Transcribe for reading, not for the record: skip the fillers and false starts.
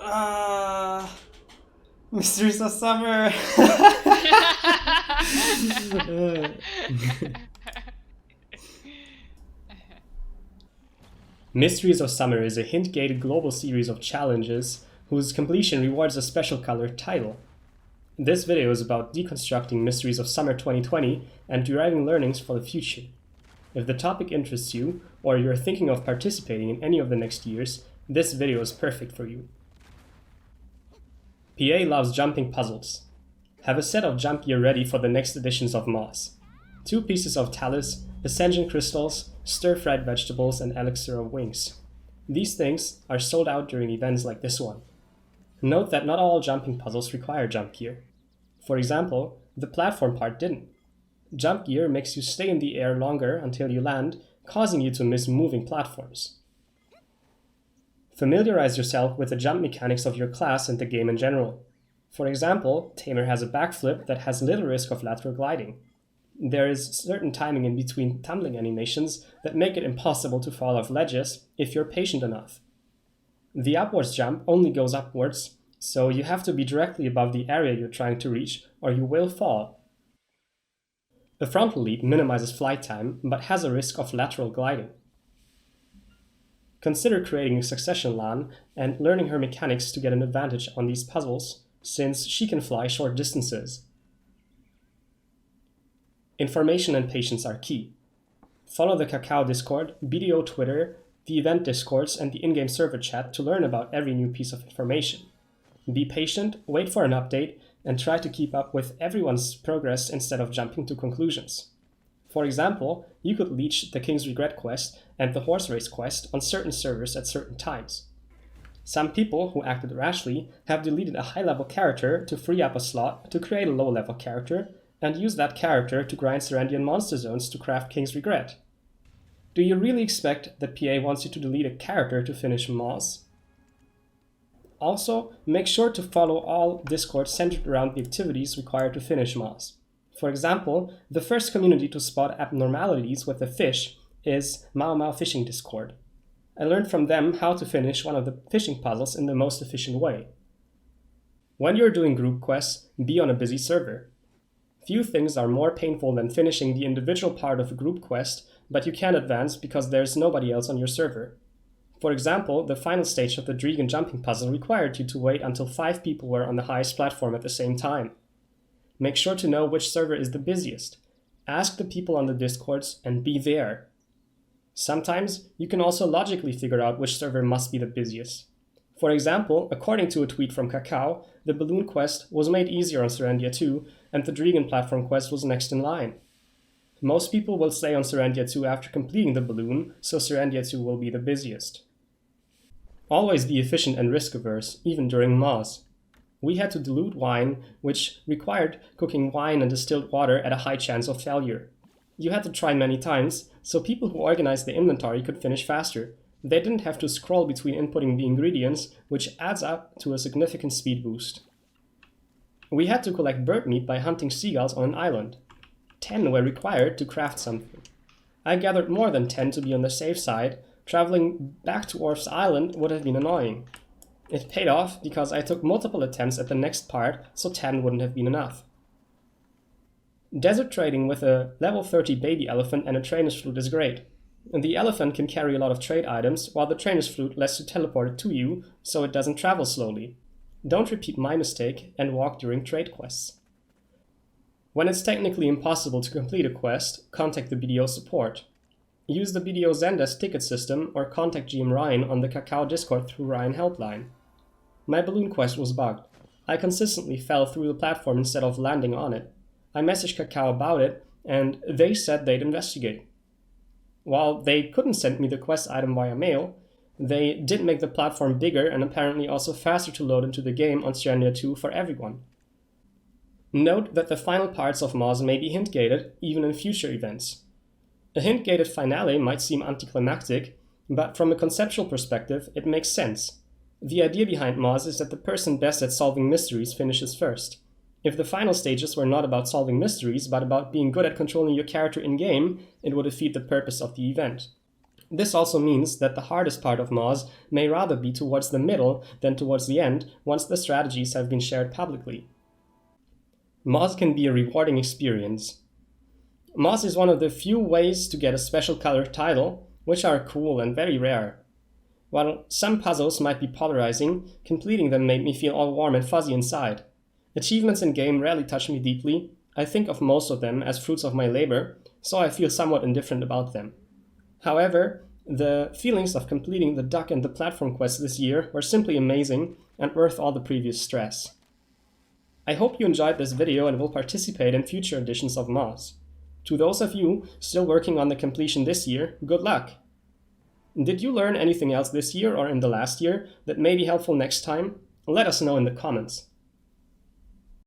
Ah, Mysteries of Summer. Mysteries of Summer is a hint-gated global series of challenges whose completion rewards a special colored title. This video is about deconstructing Mysteries of Summer 2020 and deriving learnings for the future. If the topic interests you, or you're thinking of participating in any of the next years, this video is perfect for you. PA loves jumping puzzles. Have a set of jump gear ready for the next editions of Moss. 2 pieces of talus, ascension crystals, stir-fried vegetables, and elixir of wings. These things are sold out during events like this one. Note that not all jumping puzzles require jump gear. For example, the platform part didn't. Jump gear makes you stay in the air longer until you land, causing you to miss moving platforms. Familiarize yourself with the jump mechanics of your class and the game in general. For example, Tamer has a backflip that has little risk of lateral gliding. There is certain timing in between tumbling animations that make it impossible to fall off ledges if you're patient enough. The upwards jump only goes upwards, so you have to be directly above the area you're trying to reach or you will fall. The frontal leap minimizes flight time but has a risk of lateral gliding. Consider creating a succession LAN and learning her mechanics to get an advantage on these puzzles, since she can fly short distances. Information and patience are key. Follow the Kakao Discord, BDO Twitter, the event Discords, and the in-game server chat to learn about every new piece of information. Be patient, wait for an update, and try to keep up with everyone's progress instead of jumping to conclusions. For example, you could leech the King's Regret quest and the Horse Race quest on certain servers at certain times. Some people who acted rashly have deleted a high-level character to free up a slot to create a low-level character and use that character to grind Serendian monster zones to craft King's Regret. Do you really expect that PA wants you to delete a character to finish Moss? Also, make sure to follow all Discords centered around the activities required to finish Moss. For example, the first community to spot abnormalities with the fish is Mao Mao Fishing Discord. I learned from them how to finish one of the fishing puzzles in the most efficient way. When you're doing group quests, be on a busy server. Few things are more painful than finishing the individual part of a group quest, but you can't advance because there's nobody else on your server. For example, the final stage of the Dregan jumping puzzle required you to wait until 5 people were on the highest platform at the same time. Make sure to know which server is the busiest. Ask the people on the Discords and be there. Sometimes you can also logically figure out which server must be the busiest. For example, according to a tweet from Kakao, the balloon quest was made easier on Serendia 2 and the Dregan platform quest was next in line. Most people will stay on Serendia 2 after completing the balloon, so Serendia 2 will be the busiest. Always be efficient and risk-averse, even during Moss. We had to dilute wine, which required cooking wine and distilled water at a high chance of failure. You had to try many times, so people who organized the inventory could finish faster. They didn't have to scroll between inputting the ingredients, which adds up to a significant speed boost. We had to collect bird meat by hunting seagulls on an island. 10 were required to craft something. I gathered more than 10 to be on the safe side. Traveling back to Orf's Island would have been annoying. It paid off because I took multiple attempts at the next part, so 10 wouldn't have been enough. Desert trading with a level 30 baby elephant and a trainer's flute is great. The elephant can carry a lot of trade items, while the trainer's flute lets you teleport it to you, so it doesn't travel slowly. Don't repeat my mistake and walk during trade quests. When it's technically impossible to complete a quest, contact the BDO support. Use the BDO Zendesk ticket system or contact GM Ryan on the Kakao Discord through Ryan Helpline. My balloon quest was bugged. I consistently fell through the platform instead of landing on it. I messaged Kakao about it, and they said they'd investigate. While they couldn't send me the quest item via mail, they did make the platform bigger and apparently also faster to load into the game on Serendia 2 for everyone. Note that the final parts of Moz may be hint-gated, even in future events. A hint-gated finale might seem anticlimactic, but from a conceptual perspective, it makes sense. The idea behind Moz is that the person best at solving mysteries finishes first. If the final stages were not about solving mysteries, but about being good at controlling your character in-game, it would defeat the purpose of the event. This also means that the hardest part of Moz may rather be towards the middle than towards the end once the strategies have been shared publicly. Moz can be a rewarding experience. Moz is one of the few ways to get a special colored title, which are cool and very rare. While some puzzles might be polarizing, completing them made me feel all warm and fuzzy inside. Achievements in game rarely touch me deeply. I think of most of them as fruits of my labor, so I feel somewhat indifferent about them. However, the feelings of completing the duck and the platform quest this year were simply amazing and worth all the previous stress. I hope you enjoyed this video and will participate in future editions of Moz. To those of you still working on the completion this year, good luck! Did you learn anything else this year or in the last year that may be helpful next time? Let us know in the comments.